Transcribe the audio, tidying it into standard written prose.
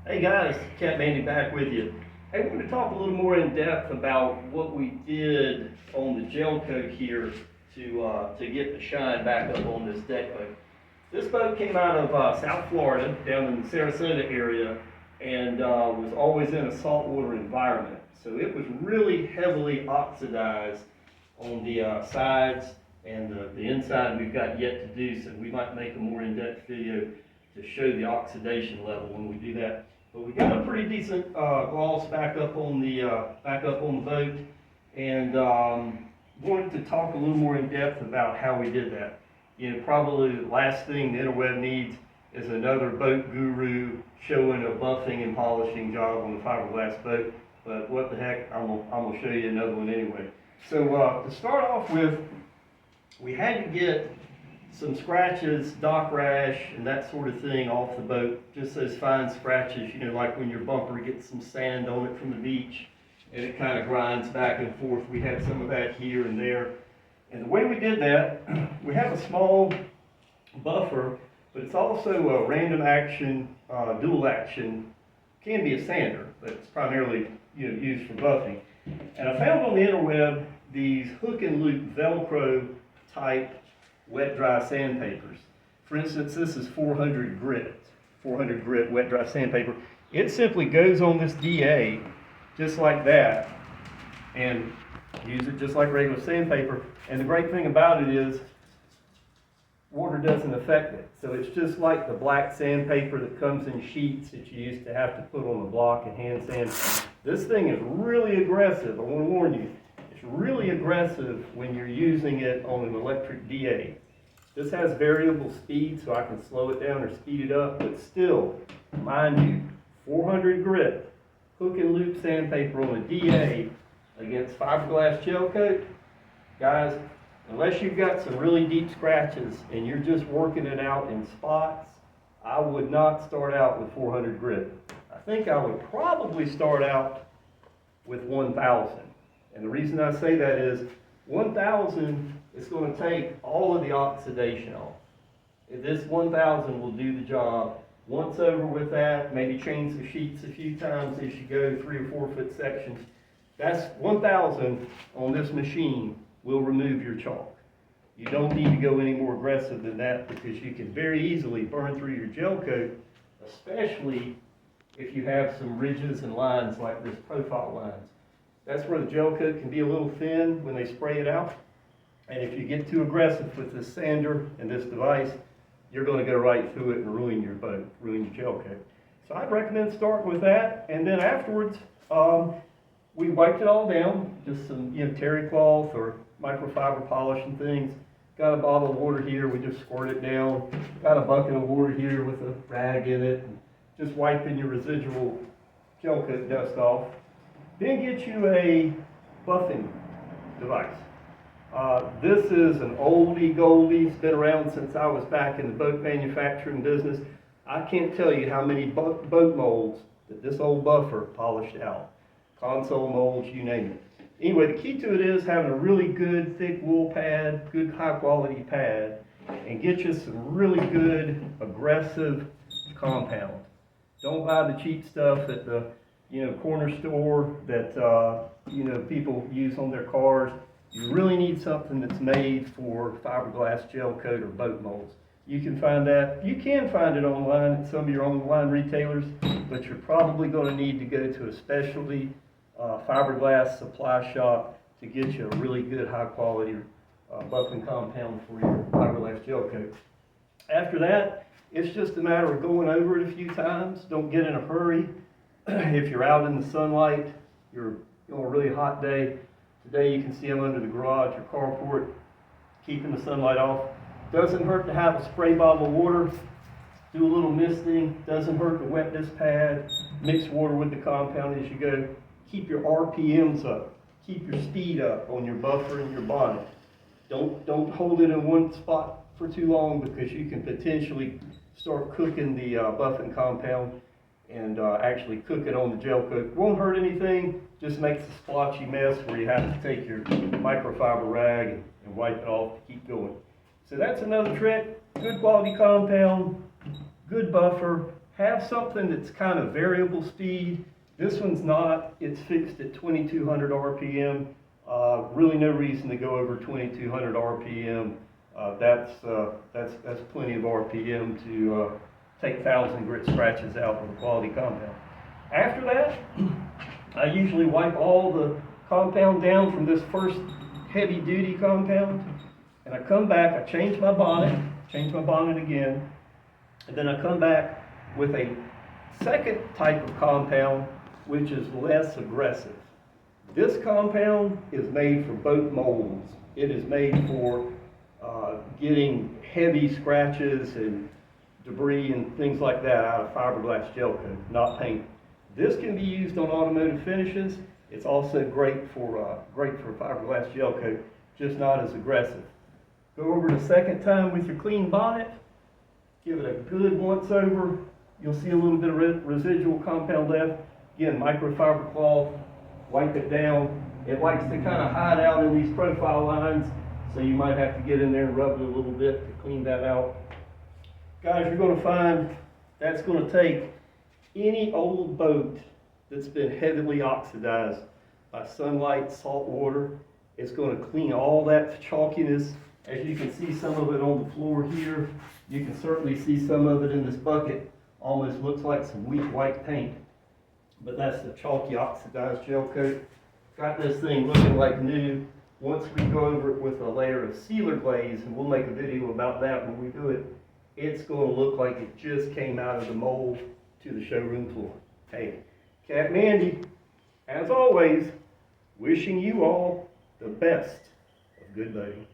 Hey guys, Cat Mandy back with you. Hey, I want to talk a little more in depth about what we did on the gel coat here to get the shine back up on this deck boat. This boat came out of South Florida, down in the Sarasota area, and was always in a saltwater environment. So it was really heavily oxidized on the sides, and the inside we've got yet to do, so we might make a more in-depth video to show the oxidation level when we do that. But we got a pretty decent gloss back up on the boat, and wanted to talk a little more in depth about how we did that. You know, probably the last thing the interweb needs is another boat guru showing a buffing and polishing job on the fiberglass boat. But what the heck, I'm gonna show you another one anyway. So to start off with, we had to get some scratches, dock rash, and that sort of thing off the boat. Just those fine scratches, you know, like when your bumper gets some sand on it from the beach and it kind of grinds back and forth. We had some of that here and there. And the way we did that, we have a small buffer, but it's also a random action, dual action, can be a sander, but it's primarily, you know, used for buffing. And I found on the interweb these hook and loop Velcro type wet dry sandpapers. For instance, this is 400 grit wet dry sandpaper. It simply goes on this DA just like that, and use it just like regular sandpaper. And the great thing about it is water doesn't affect it. So it's just like the black sandpaper that comes in sheets that you used to have to put on the block and hand sand. This thing is really aggressive. I want to warn you. It's really aggressive when you're using it on an electric DA. This has variable speed, so I can slow it down or speed it up, but still, mind you, 400 grit, hook and loop sandpaper on a DA against fiberglass gel coat. Guys, unless you've got some really deep scratches and you're just working it out in spots, I would not start out with 400 grit. I think I would probably start out with 1000. And the reason I say that is 1000 is going to take all of the oxidation off. This 1000 will do the job. Once over with that, maybe change the sheets a few times as you go, 3 or 4 foot sections. That's 1000 on this machine will remove your chalk. You don't need to go any more aggressive than that because you can very easily burn through your gel coat, especially if you have some ridges and lines like this profile lines. That's where the gel coat can be a little thin when they spray it out. And if you get too aggressive with this sander and this device, you're going to go right through it and ruin your boat, ruin your gel coat. So I'd recommend starting with that, and then afterwards, we wiped it all down, just some, you know, terry cloth or microfiber polish and things. Got a bottle of water here, we just squirt it down. Got a bucket of water here with a rag in it, and just wiping your residual gel coat dust off. Then get you a buffing device. This is an oldie goldie. It's been around since I was back in the boat manufacturing business. I can't tell you how many boat molds that this old buffer polished out. Console molds, you name it. Anyway, the key to it is having a really good thick wool pad, good high quality pad, and get you some really good aggressive compound. Don't buy the cheap stuff at the, you know, corner store that you know, people use on their cars. You really need something that's made for fiberglass gel coat or boat molds. You can find that. You can find it online at some of your online retailers, but you're probably going to need to go to a specialty fiberglass supply shop to get you a really good high quality buffing compound for your fiberglass gel coat. After that, it's just a matter of going over it a few times. Don't get in a hurry. If you're out in the sunlight, you're on a really hot day. Today you can see them under the garage or carport, keeping the sunlight off. Doesn't hurt to have a spray bottle of water. Do a little misting. Doesn't hurt to wet this pad. Mix water with the compound as you go. Keep your RPMs up. Keep your speed up on your buffer and your bonnet. Don't hold it in one spot for too long because you can potentially start cooking the buffing compound and actually cook it on the gel coat. Won't hurt anything, just makes a splotchy mess where you have to take your microfiber rag and wipe it off to keep going. So that's another trick. Good quality compound, good buffer, have something that's kind of variable speed. This one's not, it's fixed at 2200 RPM. Really no reason to go over 2200 RPM. That's plenty of RPM to take 1,000 grit scratches out of a quality compound. After that, I usually wipe all the compound down from this first heavy duty compound, and I come back, I change my bonnet again, and then I come back with a second type of compound, which is less aggressive. This compound is made for boat molds. It is made for getting heavy scratches and debris and things like that out of fiberglass gel coat, not paint. This can be used on automotive finishes. It's also great for fiberglass gel coat, just not as aggressive. Go over the second time with your clean bonnet, give it a good once over. You'll see a little bit of residual compound left. Again, microfiber cloth, wipe it down. It likes to kind of hide out in these profile lines, so you might have to get in there and rub it a little bit to clean that out. Guys, you're going to find that's going to take any old boat that's been heavily oxidized by sunlight, salt water. It's going to clean all that chalkiness. As you can see some of it on the floor here, you can certainly see some of it in this bucket. Almost looks like some weak white paint, but that's the chalky oxidized gel coat. Got this thing looking like new. Once we go over it with a layer of sealer glaze, and we'll make a video about that when we do it, it's going to look like it just came out of the mold to the showroom floor. Hey, Captain Andy, as always, wishing you all the best of good boating.